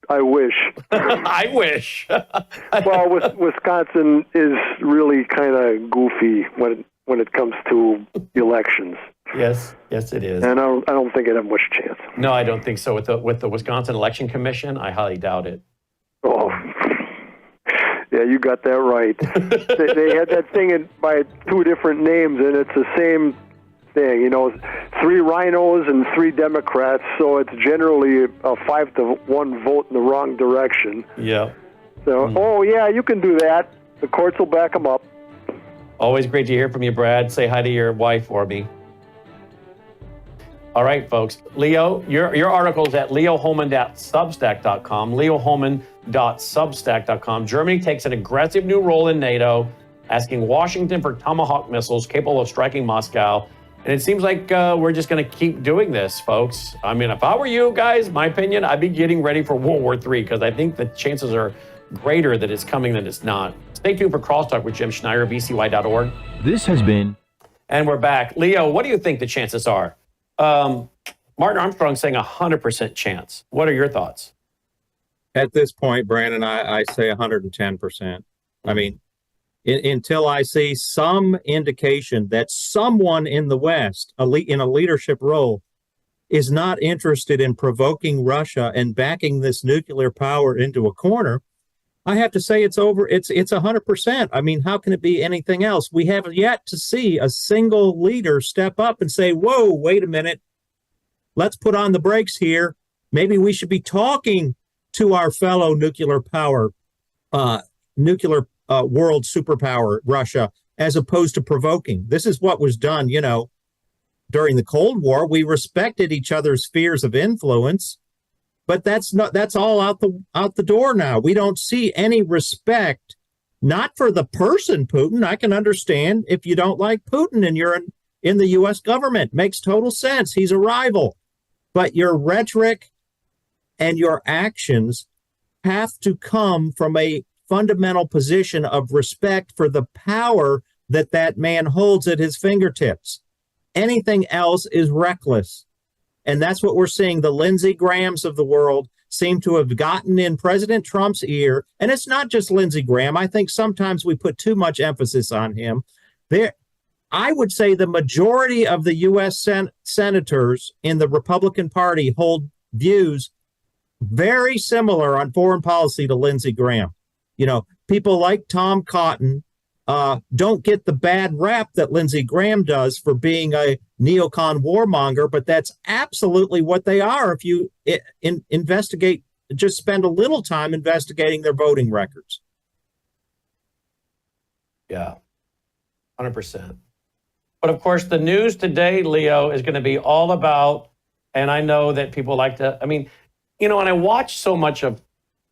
wish. I wish. Well, Wisconsin is really kind of goofy when it comes to elections. Yes, it is. And I don't think it have much chance. No, I don't think so. With the Wisconsin Election Commission, I highly doubt it. Oh, yeah, you got that right. they had that thing by two different names, and it's the same thing. 3 rhinos and 3 Democrats, so it's generally a 5-1 vote in the wrong direction. Yeah. So, Oh, yeah, you can do that. The courts will back them up. Always great to hear from you, Brad. Say hi to your wife for me. All right, folks. Leo, your article is at leoholman.substack.com, leoholman.substack.com. Germany takes an aggressive new role in NATO, asking Washington for Tomahawk missiles capable of striking Moscow. And it seems like we're just going to keep doing this, folks. I mean, if I were you guys, my opinion, I'd be getting ready for World War III because I think the chances are greater that it's coming than it's not. Stay tuned for Crosstalk with Jim Schneider, bcy.org. This has been... And we're back. Leo, what do you think the chances are? Martin Armstrong saying 100% chance. What are your thoughts? At this point, Brandon, I say 110%. I mean, until I see some indication that someone in the West, in a leadership role, is not interested in provoking Russia and backing this nuclear power into a corner, I have to say it's over. It's 100%. I mean, how can it be anything else? We have yet to see a single leader step up and say, whoa, wait a minute. Let's put on the brakes here. Maybe we should be talking to our fellow nuclear world superpower, Russia, as opposed to provoking. This is what was done, during the Cold War. We respected each other's spheres of influence. But that's all out the door now. We don't see any respect, not for the person Putin. I can understand if you don't like Putin and you're in the U.S. government. Makes total sense. He's a rival. But your rhetoric and your actions have to come from a fundamental position of respect for the power that man holds at his fingertips. Anything else is reckless. And that's what we're seeing. The Lindsey Grahams of the world seem to have gotten in President Trump's ear. And it's not just Lindsey Graham. I think sometimes we put too much emphasis on him. I would say the majority of the U.S. senators in the Republican Party hold views very similar on foreign policy to Lindsey Graham. You know, people like Tom Cotton don't get the bad rap that Lindsey Graham does for being a neocon warmonger, but that's absolutely what they are if you investigate, just spend a little time investigating their voting records. Yeah, 100%. But of course, the news today, Leo, is going to be all about, and I know that people like to, I mean, you know, and I watch so much of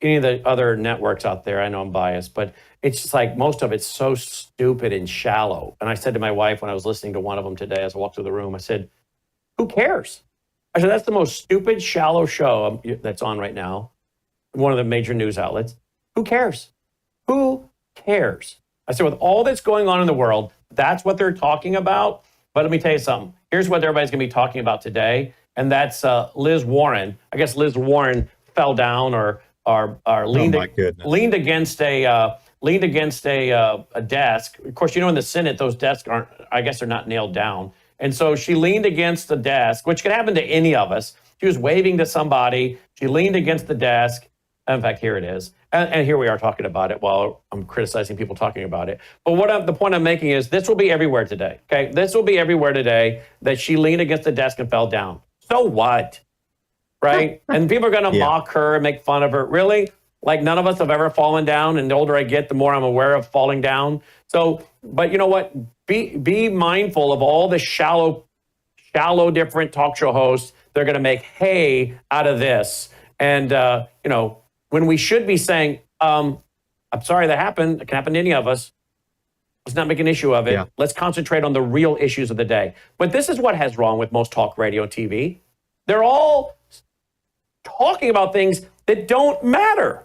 any of the other networks out there. I know I'm biased, but it's just like most of it's so stupid and shallow. And I said to my wife when I was listening to one of them today as I walked through the room, I said, who cares? I said, that's the most stupid, shallow show that's on right now. One of the major news outlets. Who cares? Who cares? I said, with all that's going on in the world, that's what they're talking about. But let me tell you something. Here's what everybody's going to be talking about today. And that's Liz Warren. I guess Liz Warren fell down or leaned against a desk. Of course, you know, in the Senate, those desks aren't, I guess they're not nailed down. And so she leaned against the desk, which could happen to any of us. She was waving to somebody. She leaned against the desk. In fact, here it is. And here we are talking about it while I'm criticizing people talking about it. But the point I'm making is this will be everywhere today, okay? This will be everywhere today that she leaned against the desk and fell down. So what, right? And people are going to mock her and make fun of her. Really? Like none of us have ever fallen down, and the older I get, the more I'm aware of falling down. So, but you know what? Be mindful of all the shallow different talk show hosts. They're going to make hay out of this. And, you know, when we should be saying, I'm sorry that happened. It can happen to any of us. Let's not make an issue of it. Yeah. Let's concentrate on the real issues of the day. But this is what has wrong with most talk radio and TV. They're all talking about things that don't matter.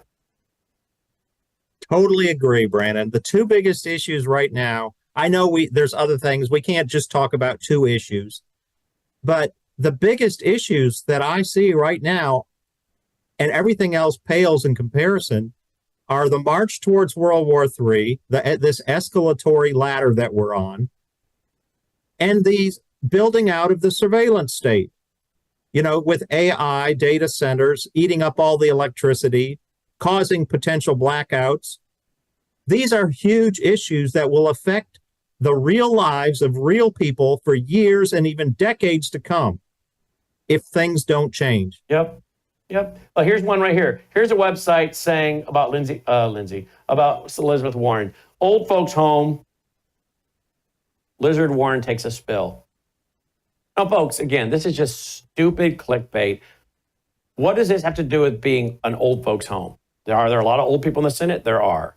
Totally agree, Brandon. The two biggest issues right now, I know there's other things. We can't just talk about two issues. But the biggest issues that I see right now, and everything else pales in comparison, are the march towards World War III, this escalatory ladder that we're on, and these building out of the surveillance state, you know, with AI, data centers, eating up all the electricity, causing potential blackouts. These are huge issues that will affect the real lives of real people for years and even decades to come if things don't change. Yep. Well, here's one right here. Here's a website saying about about Elizabeth Warren. Old folks home, Lizard Warren takes a spill. Now, folks, again, this is just stupid clickbait. What does this have to do with being an old folks home? There are a lot of old people in the Senate? There are.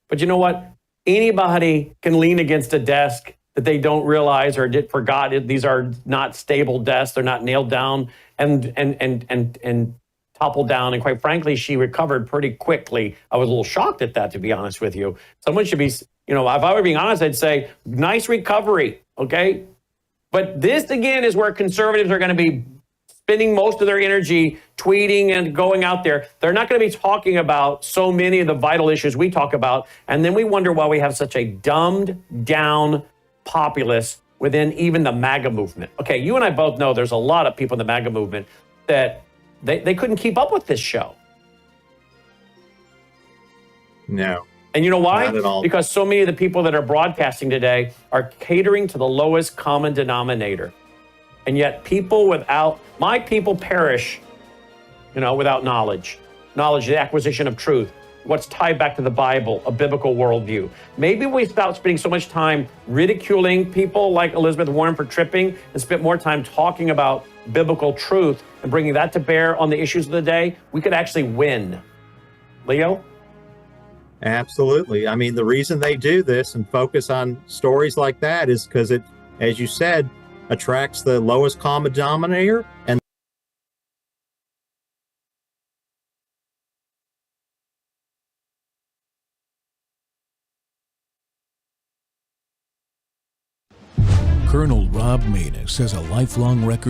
But you know what? Anybody can lean against a desk that they don't realize or forgot. These are not stable desks. They're not nailed down and toppled down. And quite frankly, she recovered pretty quickly. I was a little shocked at that, to be honest with you. Someone should be, you know, if I were being honest, I'd say, nice recovery, okay? But this, again, is where conservatives are going to be spending most of their energy tweeting and going out there. They're not going to be talking about so many of the vital issues we talk about. And then we wonder why we have such a dumbed down populace within even the MAGA movement. Okay, you and I both know there's a lot of people in the MAGA movement that they couldn't keep up with this show. No. And you know why? Not at all. Because so many of the people that are broadcasting today are catering to the lowest common denominator. And yet my people perish, you know, without knowledge. Knowledge, the acquisition of truth. What's tied back to the Bible, a biblical worldview. Maybe we stop spending so much time ridiculing people like Elizabeth Warren for tripping and spend more time talking about biblical truth and bringing that to bear on the issues of the day. We could actually win. Leo? Absolutely. I mean, the reason they do this and focus on stories like that is because it, as you said, attracts the lowest common denominator. And Colonel Rob Maness has a lifelong record